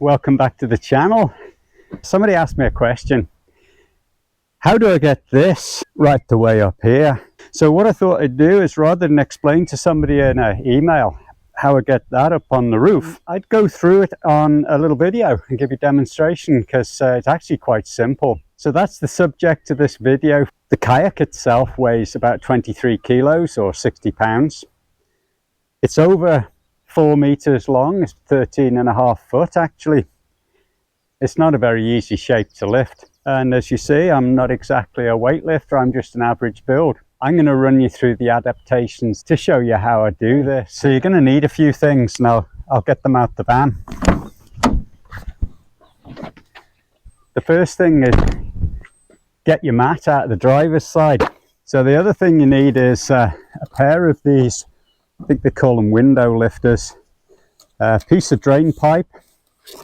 welcome back to the channel. Somebody asked me a question. How do I get this right the way up here? So what I thought I'd do is, rather than explain to somebody in an email how I get that up on the roof, I'd go through it on a little video and give you a demonstration, because it's actually quite simple. So that's the subject of this video. The kayak itself weighs about 23 kilos or 60 pounds. It's over 4 meters long. It's 13.5 foot actually. It's not a very easy shape to lift. And as you see, I'm not exactly a weightlifter, I'm just an average build. I'm going to run you through the adaptations to show you how I do this. So you're going to need a few things. Now I'll get them out the van. The first thing is get your mat out of the driver's side. So the other thing you need is a pair of these, I think they call them window lifters, a piece of drain pipe,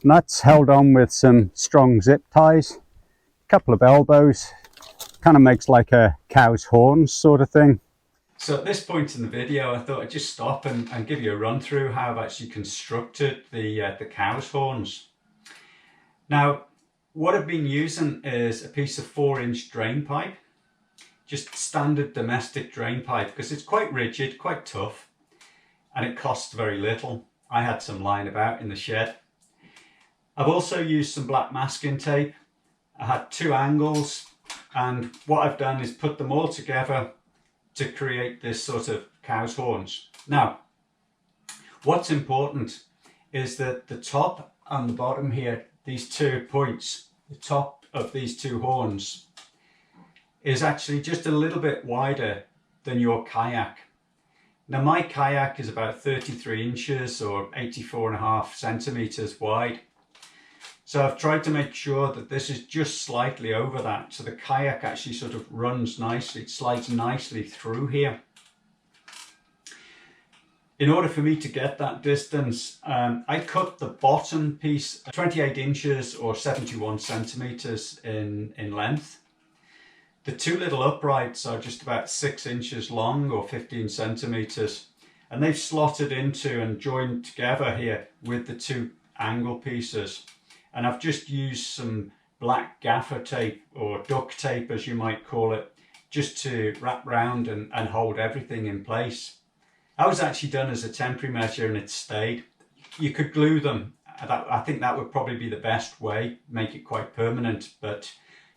and that's held on with some strong zip ties, a couple of elbows, kind of makes like a cow's horns sort of thing. So at this point in the video, I thought I'd just stop and give you a run through how I've actually constructed the cow's horns. Now, what I've been using is a piece of 4-inch drain pipe, just standard domestic drain pipe, because it's quite rigid, quite tough, and it costs very little. I had some lying about in the shed. I've also used some black masking tape. I had 2 angles, and what I've done is put them all together to create this sort of cow's horns. Now, what's important is that the top and the bottom here, these 2 points, the top of these 2 horns is actually just a little bit wider than your kayak. Now my kayak is about 33 inches or 84.5 centimeters wide. So I've tried to make sure that this is just slightly over that, so the kayak actually sort of runs nicely, it slides nicely through here. In order for me to get that distance, I cut the bottom piece 28 inches or 71 centimeters in length. The 2 little uprights are just about 6 inches long or 15 centimeters, and they've slotted into and joined together here with the 2 angle pieces. And I've just used some black gaffer tape, or duct tape as you might call it, just to wrap round and hold everything in place. That was actually done as a temporary measure and it stayed. You could glue them. I think that would probably be the best way, make it quite permanent, but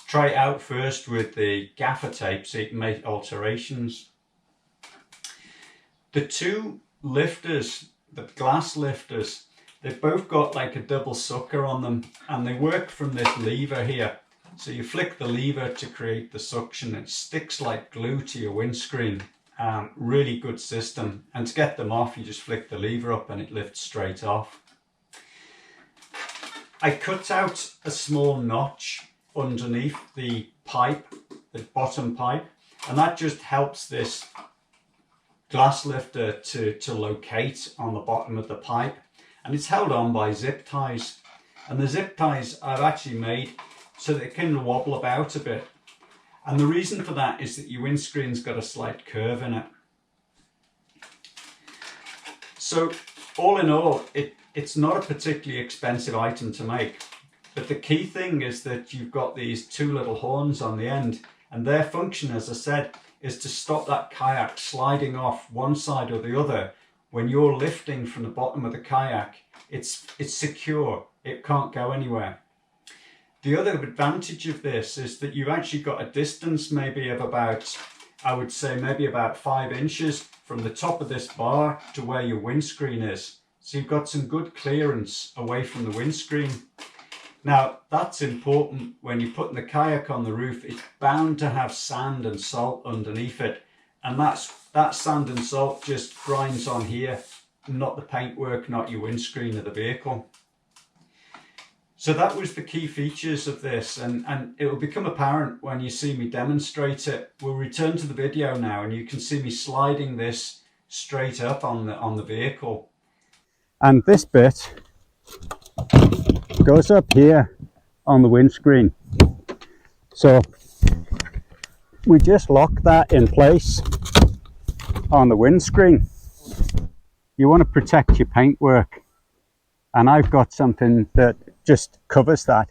try it out first with the gaffer tape so you can make alterations. The 2 lifters, the glass lifters, they've both got like a double sucker on them, and they work from this lever here. So you flick the lever to create the suction. It sticks like glue to your windscreen. Really good system. And to get them off, you just flick the lever up and it lifts straight off. I cut out a small notch underneath the pipe, the bottom pipe, and that just helps this glass lifter to locate on the bottom of the pipe. And it's held on by zip ties, and the zip ties I've actually made so that it can wobble about a bit. And the reason for that is that your windscreen's got a slight curve in it. So all in all, it's not a particularly expensive item to make, but the key thing is that you've got these 2 little horns on the end, and their function, as I said, is to stop that kayak sliding off one side or the other. When you're lifting from the bottom of the kayak, it's secure, it can't go anywhere. The other advantage of this is that you've actually got a distance maybe of about, I would say maybe about 5 inches from the top of this bar to where your windscreen is. So you've got some good clearance away from the windscreen. Now that's important when you're putting the kayak on the roof. It's bound to have sand and salt underneath it, and that sand and salt just grinds on here, not the paintwork, not your windscreen of the vehicle. So that was the key features of this, and it will become apparent when you see me demonstrate it. We'll return to the video now and you can see me sliding this straight up on the vehicle. And this bit goes up here on the windscreen. So we just lock that in place on the windscreen. You want to protect your paintwork. and I've got something that just covers that.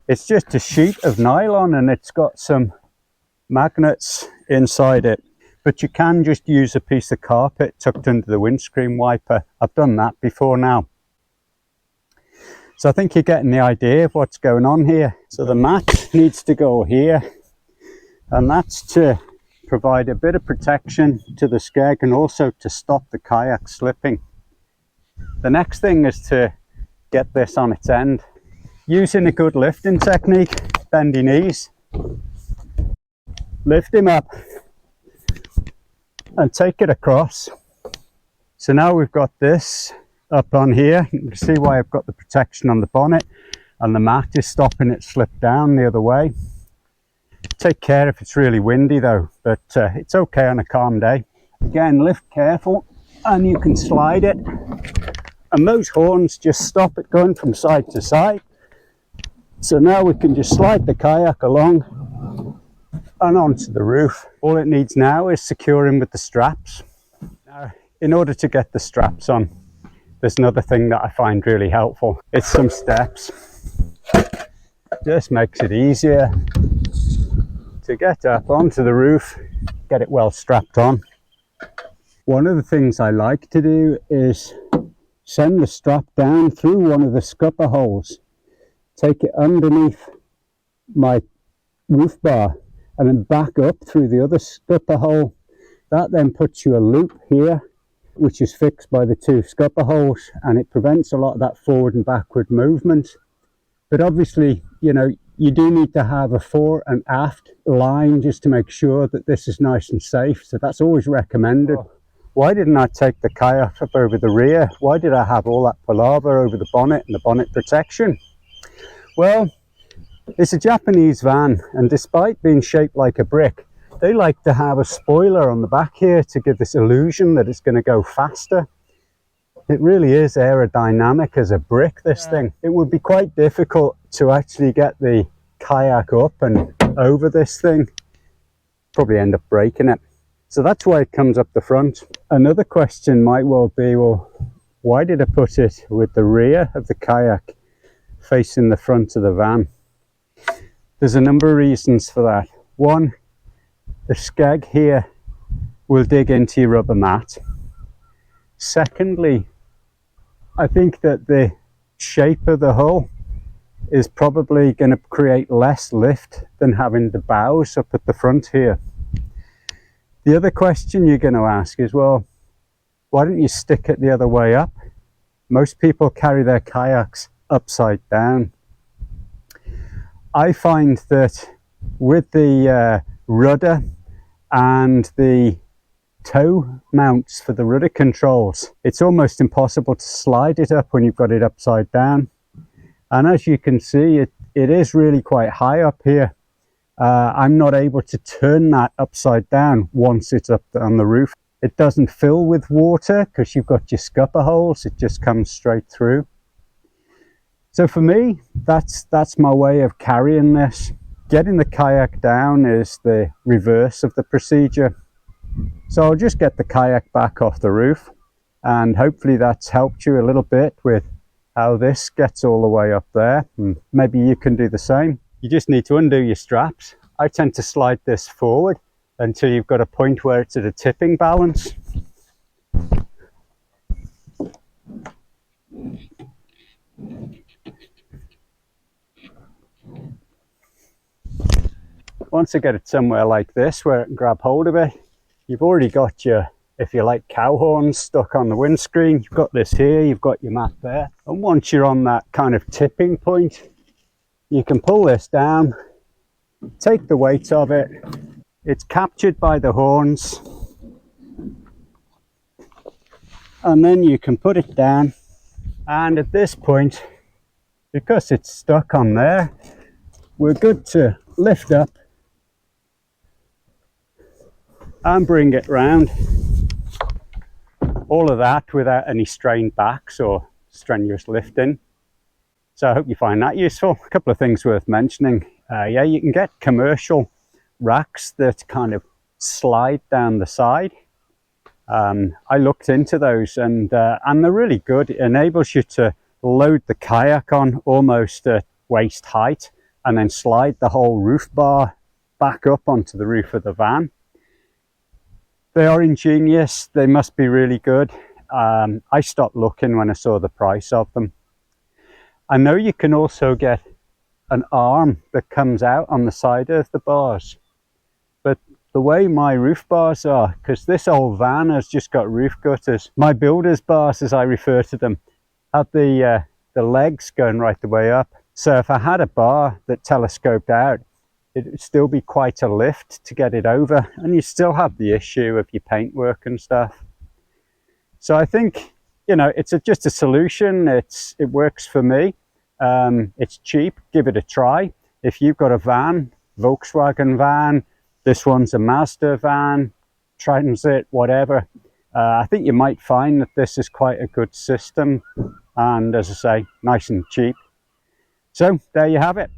It's just a sheet of nylon and it's got some magnets inside it, but you can just use a piece of carpet tucked under the windscreen wiper. I've done that before now. So I think you're getting the idea of what's going on here. So the mat needs to go here, and that's to provide a bit of protection to the skeg and also to stop the kayak slipping. The next thing is to get this on its end. Using a good lifting technique, bend your knees, lift him up and take it across. So now we've got this up on here. You can see why I've got the protection on the bonnet, and the mat is stopping it slip down the other way. Take care if it's really windy though, but it's okay on a calm day. Again, lift careful and you can slide it, and those horns just stop it going from side to side. So now we can just slide the kayak along and onto the roof. All it needs now is securing with the straps. Now, in order to get the straps on, there's another thing that I find really helpful. It's some steps. Just makes it easier to get up onto the roof, get it well strapped on. One of the things I like to do is send the strap down through one of the scupper holes, take it underneath my roof bar and then back up through the other scupper hole. That then puts you a loop here, which is fixed by the two scupper holes, and it prevents a lot of that forward and backward movement. But obviously, you know, you do need to have a fore and aft line just to make sure that this is nice and safe. So that's always recommended. Why didn't I take the kayak up over the rear? Why did I have all that palaver over the bonnet and the bonnet protection? Well, it's a Japanese van, and despite being shaped like a brick, they like to have a spoiler on the back here to give this illusion that it's going to go faster. It really is aerodynamic as a brick, this thing. It would be quite difficult to actually get the kayak up and over this thing. Probably end up breaking it. So that's why it comes up the front. Another question might well be, well, why did I put it with the rear of the kayak facing the front of the van? There's a number of reasons for that. One, the skeg here will dig into your rubber mat. Secondly, I think that the shape of the hull is probably going to create less lift than having the bows up at the front here. The other question you're going to ask is, well, why don't you stick it the other way up? Most people carry their kayaks upside down. I find that with the rudder and the toe mounts for the rudder controls, it's almost impossible to slide it up when you've got it upside down. And as you can see, it is really quite high up here. I'm not able to turn that upside down once it's up on the roof. It doesn't fill with water because you've got your scupper holes, it just comes straight through. So for me, that's my way of carrying this. Getting the kayak down is the reverse of the procedure. So I'll just get the kayak back off the roof, and hopefully that's helped you a little bit with how this gets all the way up there, and maybe you can do the same. You just need to undo your straps. I tend to slide this forward until you've got a point where it's at a tipping balance. Once I get it somewhere like this where I can grab hold of it, you've already got your, if you like, cow horns stuck on the windscreen. You've got this here, you've got your mat there. And once you're on that kind of tipping point, you can pull this down, take the weight of it. It's captured by the horns. And then you can put it down. And at this point, because it's stuck on there, we're good to lift up and bring it round. All of that without any strained backs or strenuous lifting. So I hope you find that useful. A couple of things worth mentioning. Yeah, you can get commercial racks that kind of slide down the side. I looked into those, and they're really good. It enables you to load the kayak on almost at waist height and then slide the whole roof bar back up onto the roof of the van. They are ingenious. They must be really good. I stopped looking when I saw the price of them. I know you can also get an arm that comes out on the side of the bars, but the way my roof bars are, because this old van has just got roof gutters, my builder's bars, as I refer to them, have the legs going right the way up. So if I had a bar that telescoped out, it would still be quite a lift to get it over, and you still have the issue of your paintwork and stuff. So I think, you know, it's just a solution. It works for me. It's cheap. Give it a try. If you've got a van, Volkswagen van, this one's a Mazda van, Transit, whatever, I think you might find that this is quite a good system, and as I say, nice and cheap. So there you have it.